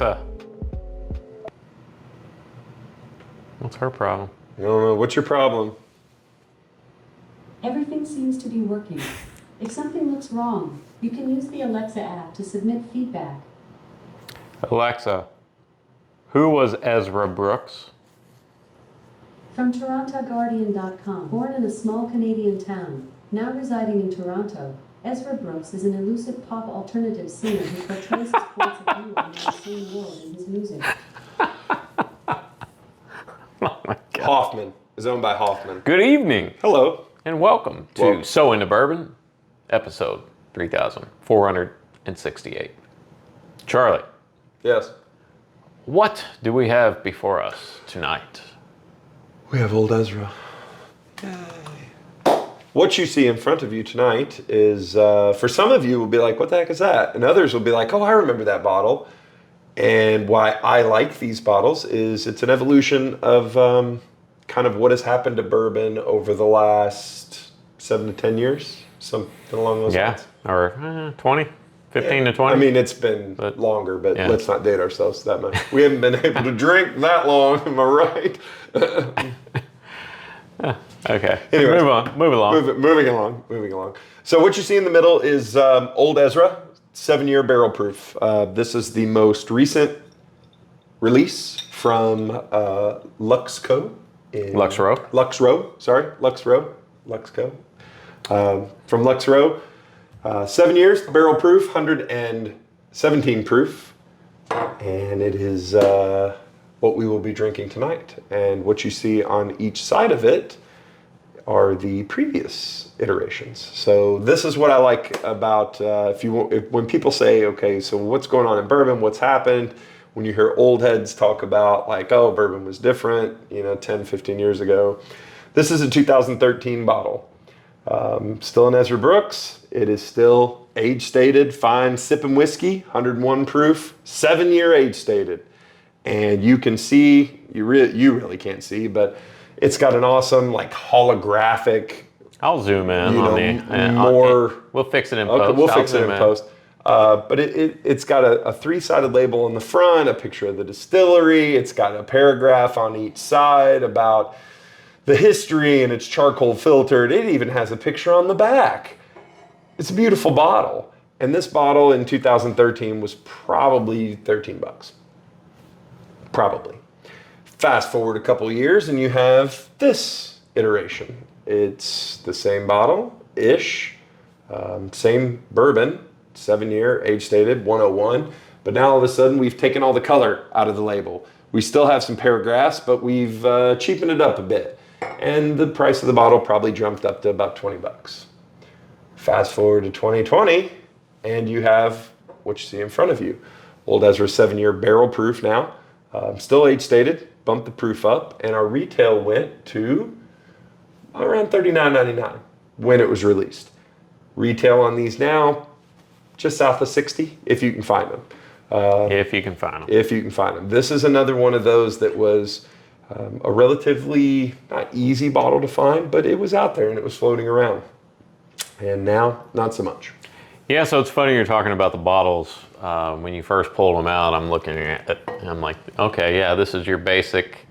Alexa. What's her problem? I don't know. What's your problem? Everything seems to be working. If something looks wrong, you can use the Alexa app to submit feedback. Alexa, who was Ezra Brooks? From TorontoGuardian.com. Born in a small Canadian town, now residing in Toronto, Ezra Brooks is an elusive pop alternative singer who portrays his points of view on the unseen world in his music. Oh my God. Hoffman is owned by Hoffman. Good evening Hello. and welcome to So Into Bourbon, episode 3468. Charlie, Yes. what do we have before us tonight? We have old Ezra. Yay. What you see in front of you tonight is, for some of you will be like, what the heck is that? And others will be like, oh, I remember that bottle. And why I like these bottles is it's an evolution of kind of what has happened to bourbon over the last 7 to 10 years, something along those lines. Or 20, 15 to 20. I mean, it's been longer, but let's not date ourselves that much. We haven't been able to drink that long, am I right? Okay. Anyways, move along. Moving along. So what you see in the middle is Old Ezra, 7-year barrel proof. This is the most recent release from Luxco. Luxro. Luxco. From Luxro. 7 years, barrel proof, 117 proof. And it is what we will be drinking tonight. And what you see on each side of it are the previous iterations. So this is what I like about when people say, okay, so what's going on in bourbon? What's happened? When you hear old heads talk about like, oh, bourbon was different, 10, 15 years ago. This is a 2013 bottle. Still an Ezra Brooks. It is still age stated, fine sipping whiskey, 101 proof, 7-year age stated. And you can see, you really can't see, but it's got an awesome like holographic. I'll zoom in on the more. We'll fix it in post. Okay, we'll fix it in post. But it's got a 3-sided label on the front, a picture of the distillery. It's got a paragraph on each side about the history, and it's charcoal filtered. It even has a picture on the back. It's a beautiful bottle. And this bottle in 2013 was probably $13. Probably. Fast forward a couple years and you have this iteration. It's the same bottle-ish, same bourbon, 7-year, age stated, 101. But now all of a sudden we've taken all the color out of the label. We still have some paragraphs, but we've cheapened it up a bit. And the price of the bottle probably jumped up to about $20. Fast forward to 2020, and you have what you see in front of you. Old Ezra 7-year barrel proof now, still age stated, bumped the proof up, and our retail went to around $39.99 when it was released. Retail on these now, just south of $60, if you can find them. If you can find them. If you can find them. This is another one of those that was a relatively not easy bottle to find, but it was out there and it was floating around. And now, not so much. Yeah, so it's funny you're talking about the bottles. When you first pulled them out, I'm looking at it and I'm like, okay, yeah, this is your basic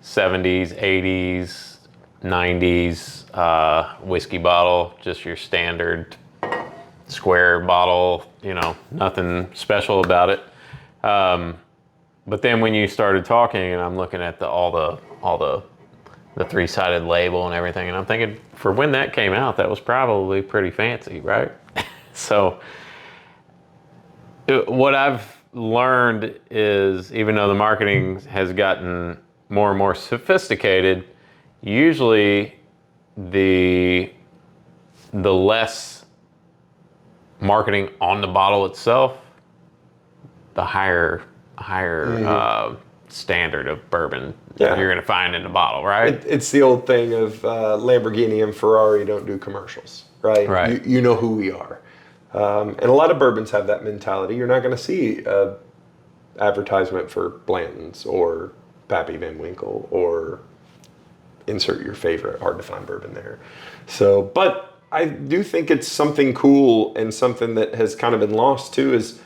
70s, 80s, 90s whiskey bottle, just your standard square bottle, nothing special about it. But then when you started talking and I'm looking at all the 3-sided label and everything, and I'm thinking for when that came out, that was probably pretty fancy, right? So what I've learned is even though the marketing has gotten more and more sophisticated, usually the less marketing on the bottle itself, the higher standard of bourbon you're going to find in the bottle, right? It's the old thing of Lamborghini and Ferrari don't do commercials, right? Right. You know who we are. And a lot of bourbons have that mentality. You're not going to see an advertisement for Blanton's or Pappy Van Winkle or insert your favorite hard to find bourbon there. So, but I do think it's something cool and something that has kind of been lost too is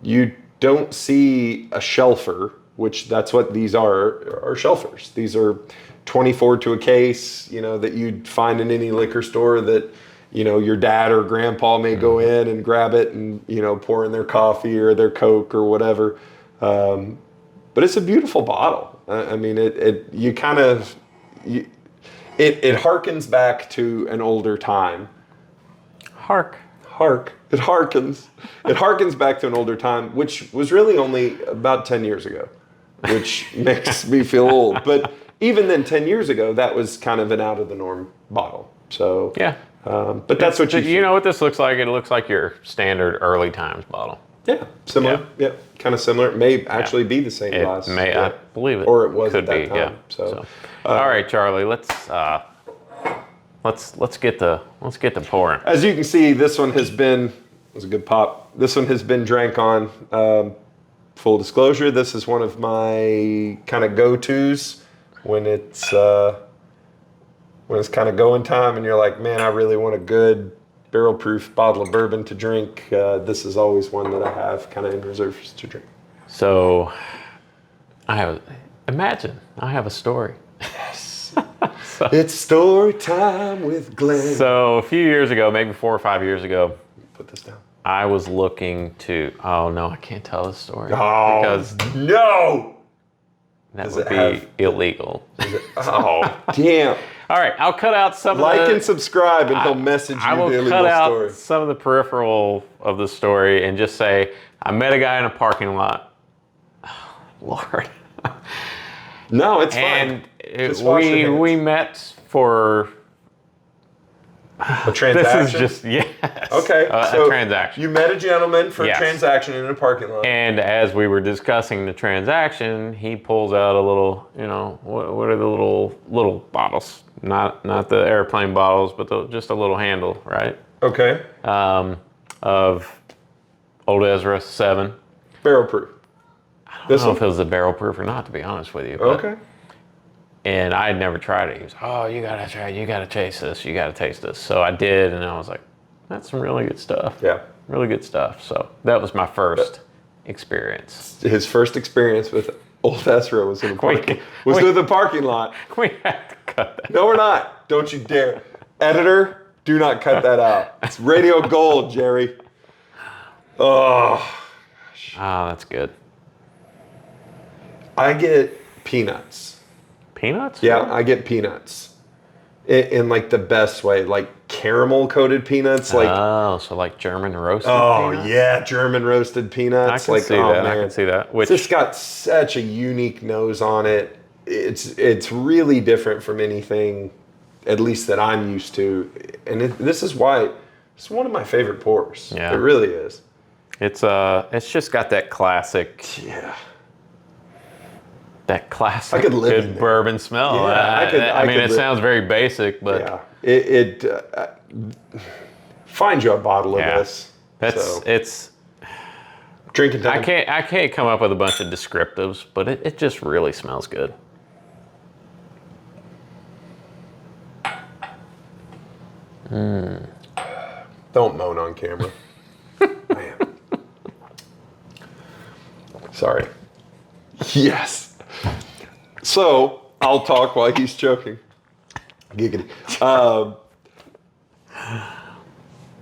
you don't see a shelfer, which that's what these are shelfers. These are 24 to a case, that you'd find in any liquor store that, your dad or grandpa may go in and grab it and, pour in their coffee or their Coke or whatever. But it's a beautiful bottle. I mean, it harkens back to an older time. Hark. It harkens back to an older time, which was really only about 10 years ago, which makes me feel old. But even then, 10 years ago, that was kind of an out of the norm bottle. So yeah. But that's what you know what this looks like? It looks like your standard early times bottle. Yeah, similar. Yeah, kind of similar. It may actually be the same glass. It may, I believe it. Or it was could at that be, time. yeah. So, all right, Charlie, let's get the pouring. as you can see, this one has been, it was a good pop. This one has been drank on. Full disclosure, this is one of my kind of go-tos when it's kind of going time and you're like, man, I really want a good barrel-proof bottle of bourbon to drink. This is always one that I have kind of in reserves to drink. So, I have a story. Yes. It's story time with Glenn. So a few years ago, maybe 4 or 5 years ago, Put this down. I was looking to. Oh no, I can't tell this story Oh, because no! that Does would it be have- illegal. Oh, damn. All right, I'll cut out some Like of the. and subscribe and he'll message you I will the illegal cut out story. some of the peripheral of the story and just say I met a guy in a parking lot. Oh, Lord. No, it's And fine. Just wash your hands. we met for. A transaction? This is just yes. Okay, A transaction. You met a gentleman for Yes. a transaction in a parking lot. And as we were discussing the transaction, he pulls out a little, what are the little bottles? Not the airplane bottles, but just a little handle, right? Okay. Of Old Ezra 7. Barrel proof. I This don't know one? if it was a barrel proof or not, to be honest with you. But, Okay. And I had never tried it. He was, oh, you gotta try it. You gotta taste this. You gotta taste this. So I did, and I was like, that's some really good stuff. Yeah. Really good stuff. So that was my first experience. His first experience with Old Ezra was in a with the parking lot. We have to cut that. No, we're not. Don't you dare. Editor, do not cut that out. It's radio gold, Jerry. Oh, Oh, that's good. I get peanuts. Peanuts? Yeah, I get peanuts. In like the best way, like caramel coated peanuts. Like, Oh, so like German roasted oh peanuts? yeah, German roasted peanuts. I can like, see oh, that. man. I can see that. Which It's just got such a unique nose on it. It's really different from anything, at least that I'm used to. And this is why it's one of my favorite pours. Yeah. It really is. it's just got that classic, Yeah. that classic I could live in good there. bourbon smell. Yeah, I mean, could it live- sounds very basic, but Yeah. Find you a bottle of this. So, it's. drinking time. I can't come up with a bunch of descriptives, but it just really smells good. Don't moan on camera. Man. Sorry. Yes. So I'll talk while he's choking. Giggity.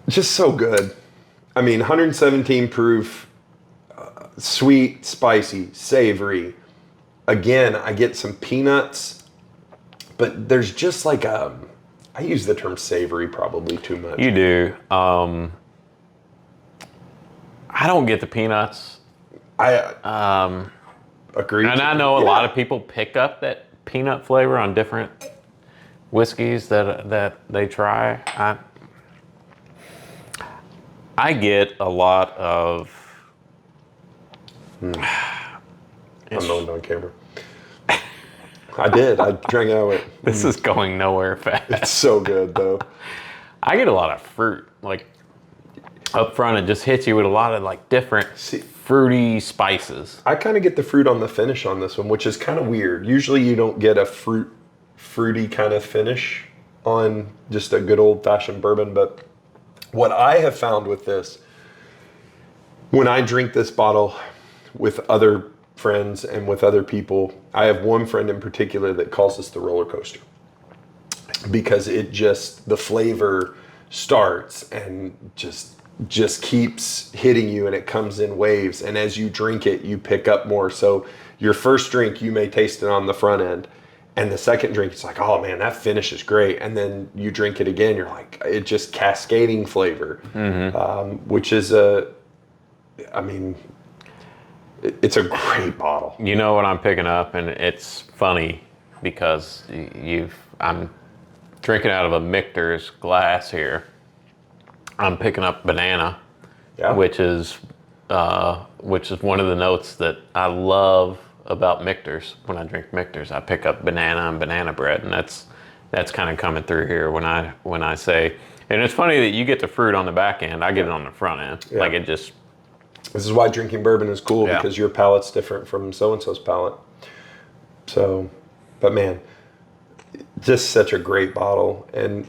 Just so good. I mean, 117 proof, sweet, spicy, savory. Again, I get some peanuts, but there's just like I use the term savory probably too much. You do. I don't get the peanuts. I agree. And I know a lot of people pick up that peanut flavor on different whiskeys that they try. I get a lot of. I'm moaned on camera. I did. I drank out of it. This is going nowhere fast. It's so good though. I get a lot of fruit, like up front. It just hits you with a lot of like different fruity spices. I kind of get the fruit on the finish on this one, which is kind of weird. Usually you don't get a fruity kind of finish on just a good old fashioned bourbon. But what I have found with this, when I drink this bottle with other friends and with other people. I have one friend in particular that calls this the roller coaster because the flavor starts and just keeps hitting you, and it comes in waves. And as you drink it, you pick up more. So your first drink, you may taste it on the front end. And the second drink, it's like, oh man, that finish is great. And then you drink it again, you're like, it just cascading flavor, which is it's a great bottle. You know what I'm picking up, and it's funny because I'm drinking out of a Michter's glass here. I'm picking up banana, which is one of the notes that I love about Michter's. When I drink Michter's, I pick up banana and banana bread, and that's kind of coming through here when I say. And it's funny that you get the fruit on the back end. I get it on the front end. Yeah. Like it just. This is why drinking bourbon is cool, because your palate's different from so-and-so's palate. So, but man, just such a great bottle. And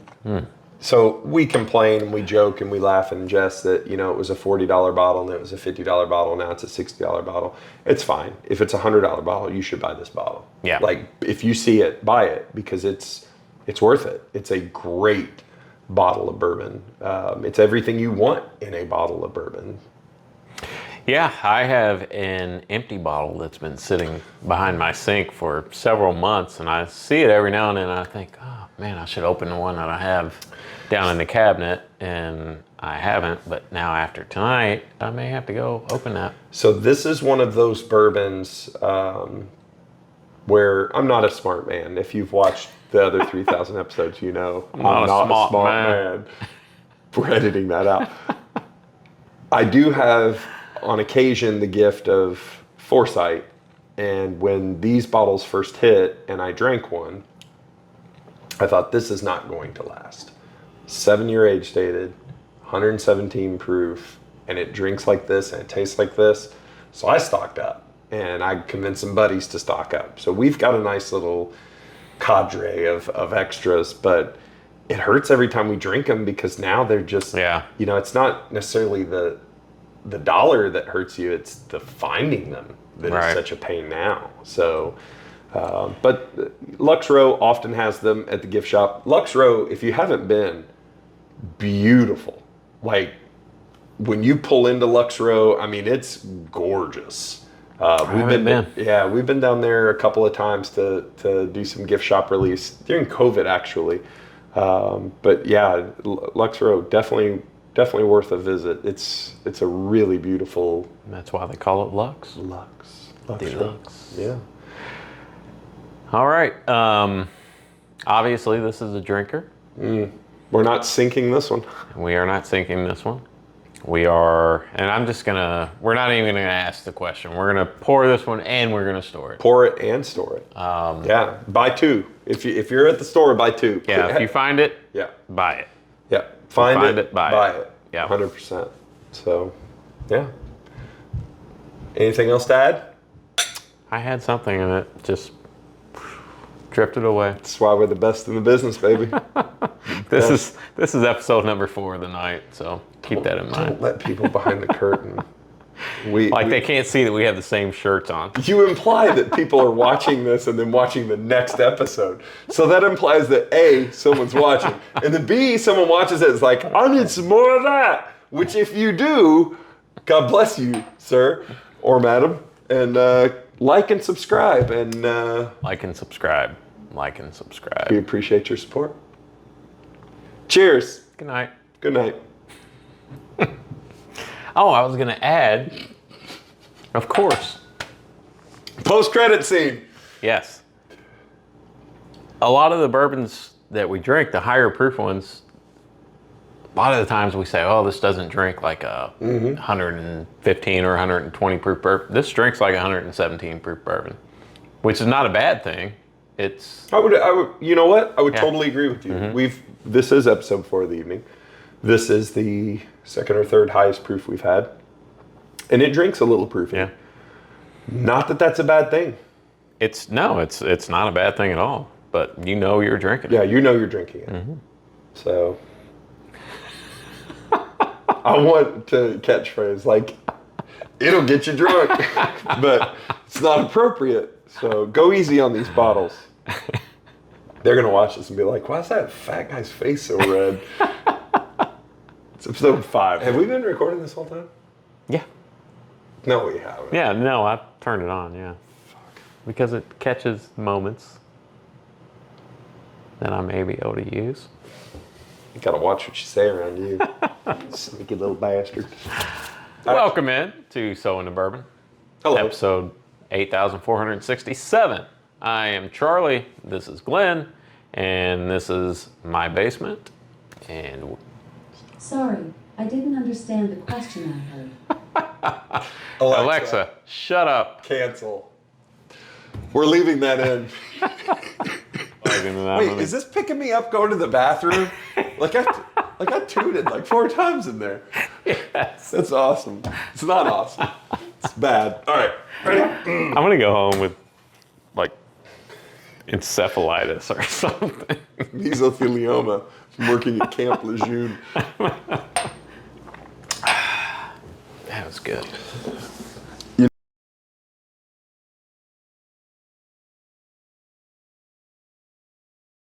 so we complain and we joke and we laugh and jest that, it was a $40 bottle and it was a $50 bottle. Now it's a $60 bottle. It's fine. If it's a $100 bottle, you should buy this bottle. Yeah. Like if you see it, buy it, because it's worth it. It's a great bottle of bourbon. It's everything you want in a bottle of bourbon. Yeah, I have an empty bottle that's been sitting behind my sink for several months, and I see it every now and then, and I think, oh man, I should open the one that I have down in the cabinet, and I haven't, but now after tonight, I may have to go open that. So this is one of those bourbons where I'm not a smart man. If you've watched the other 3,000 episodes, I'm not a smart man. We're editing that out. I do have, on occasion, the gift of foresight. And when these bottles first hit and I drank one, I thought, this is not going to last. 7-year age dated, 117 proof, and it drinks like this and it tastes like this. So I stocked up, and I convinced some buddies to stock up. So we've got a nice little cadre of extras, but it hurts every time we drink them, because now they're just, it's not necessarily the dollar that hurts you, it's the finding them that is such a pain now. So, but Lux Row often has them at the gift shop. Lux Row, if you haven't been, beautiful. Like when you pull into Lux Row, it's gorgeous. We've been down there a couple of times to do some gift shop release during COVID, actually. But yeah, Lux Row definitely worth a visit. It's a really beautiful. And that's why they call it Lux. Lux Deluxe. Yeah. All right. Obviously, this is a drinker. We're not sinking this one. We are not sinking this one. We are, and we're not even gonna ask the question. We're gonna pour this one and we're gonna store it. Pour it and store it. Buy two. If you're at the store, buy two. Yeah, if you find it, buy it. Yeah, find it, buy it. Yeah, 100%. So, yeah. Anything else to add? I had something and it just drifted away. That's why we're the best in the business, baby. This is episode number 4 of the night, so keep that in mind. Don't let people behind the curtain. They can't see that we have the same shirts on. You imply that people are watching this and then watching the next episode. So that implies that A, someone's watching, and then B, someone watches it, it's like, I need some more of that. Which if you do, God bless you, sir or madam, and like and subscribe. And like and subscribe. We appreciate your support. Cheers. Good night. Good night. Oh, I was going to add, of course. Post-credit scene. Yes. A lot of the bourbons that we drink, the higher proof ones, a lot of the times we say, oh, this doesn't drink like a 115 or 120 proof bourbon. This drinks like 117 proof bourbon, which is not a bad thing. I would. You know what? I would totally agree with you. This is episode 4 of the evening. This is the second or third highest proof we've had, and it drinks a little proof. Yeah. Not that that's a bad thing. It's not a bad thing at all. But you're drinking it. Yeah, you're drinking it. So I want to catchphrase like, it'll get you drunk, but it's not appropriate. So go easy on these bottles. They're going to watch this and be like, why is that fat guy's face so red? It's episode 5. Have we been recording this whole time? Yeah. No, we haven't. Yeah, no, I turned it on, yeah. Fuck. Because it catches moments that I may be able to use. You got to watch what you say around you. Sneaky little bastard. Welcome in to Sowing the Bourbon. Hello. Episode 8467. I am Charlie, this is Glenn, and this is my basement. And Sorry, I didn't understand the question I heard. Alexa, shut up. Cancel. We're leaving that in. Wait, is this picking me up going to the bathroom? Like I tooted like 4 times in there. Yes. That's awesome. It's not awesome. It's bad. All right. Ready? I'm gonna go home with like encephalitis or something. Mesothelioma from working at Camp Lejeune. That was good.